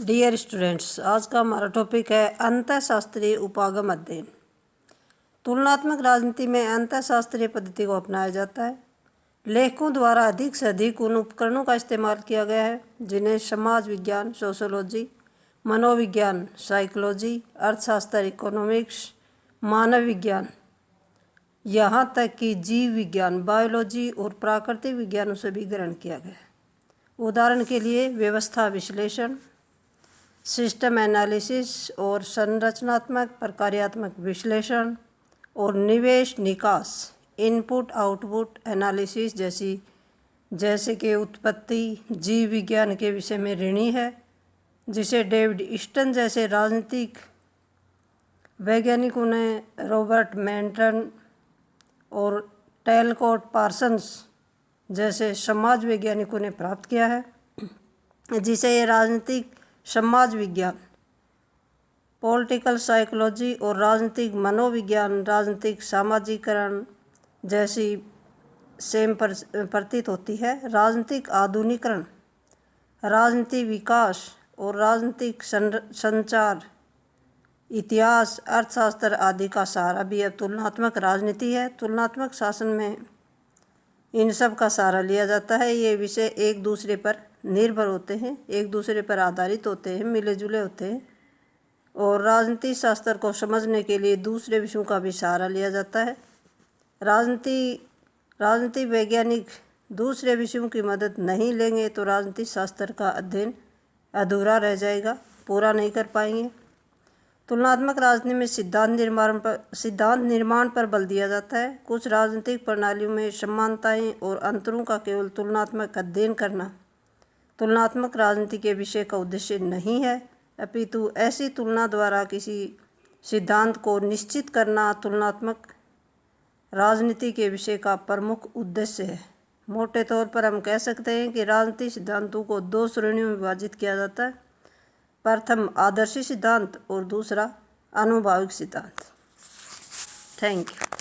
Dear students, आज का हमारा टॉपिक है अंतःशास्त्रीय उपागम अध्ययन। तुलनात्मक राजनीति में अंतःशास्त्रीय पद्धति को अपनाया जाता है। लेखकों द्वारा अधिक से अधिक उन उपकरणों का इस्तेमाल किया गया है जिन्हें समाज विज्ञान सोशोलॉजी, मनोविज्ञान साइकोलॉजी, अर्थशास्त्र इकोनॉमिक्स, मानव विज्ञान, यहाँ तक कि जीव विज्ञान बायोलॉजी और प्राकृतिक विज्ञानों से भी ग्रहण किया गया है। उदाहरण के लिए व्यवस्था विश्लेषण, सिस्टम एनालिसिस और संरचनात्मक प्रक्रियात्मक विश्लेषण और निवेश निकास इनपुट आउटपुट एनालिसिस जैसे कि उत्पत्ति जीव विज्ञान के विषय में ऋणी है, जिसे डेविड ईस्टन जैसे राजनीतिक वैज्ञानिकों ने रॉबर्ट मेंटन और टैलकोट पार्सन्स जैसे समाज वैज्ञानिकों ने प्राप्त किया है, जिसे ये राजनीतिक समाज विज्ञान पॉलिटिकल साइकोलॉजी और राजनीतिक मनोविज्ञान राजनीतिक सामाजिकरण जैसी सेम प्रतीत होती है। राजनीतिक आधुनिकरण, राजनीति विकास और राजनीतिक संचार, इतिहास, अर्थशास्त्र आदि का सहारा भी अब तुलनात्मक राजनीति है। तुलनात्मक शासन में इन सब का सहारा लिया जाता है। ये विषय एक दूसरे पर निर्भर होते हैं, एक दूसरे पर आधारित होते हैं, मिले जुले होते हैं और राजनीति शास्त्र को समझने के लिए दूसरे विषयों का भी सहारा लिया जाता है। राजनीति वैज्ञानिक दूसरे विषयों की मदद नहीं लेंगे तो राजनीति शास्त्र का अध्ययन अधूरा रह जाएगा, पूरा नहीं कर पाएंगे। तुलनात्मक राजनीति में सिद्धांत निर्माण पर बल दिया जाता है। कुछ राजनीतिक प्रणालियों में समानताएं और अंतरों का केवल तुलनात्मक अध्ययन करना तुलनात्मक राजनीति के विषय का उद्देश्य नहीं है, अपितु ऐसी तुलना द्वारा किसी सिद्धांत को निश्चित करना तुलनात्मक राजनीति के विषय का प्रमुख उद्देश्य है। मोटे तौर पर हम कह सकते हैं कि राजनीति सिद्धांतों को दो श्रेणियों में विभाजित किया जाता है। प्रथम आदर्शी सिद्धांत और दूसरा आनुभाविक सिद्धांत। Thank you.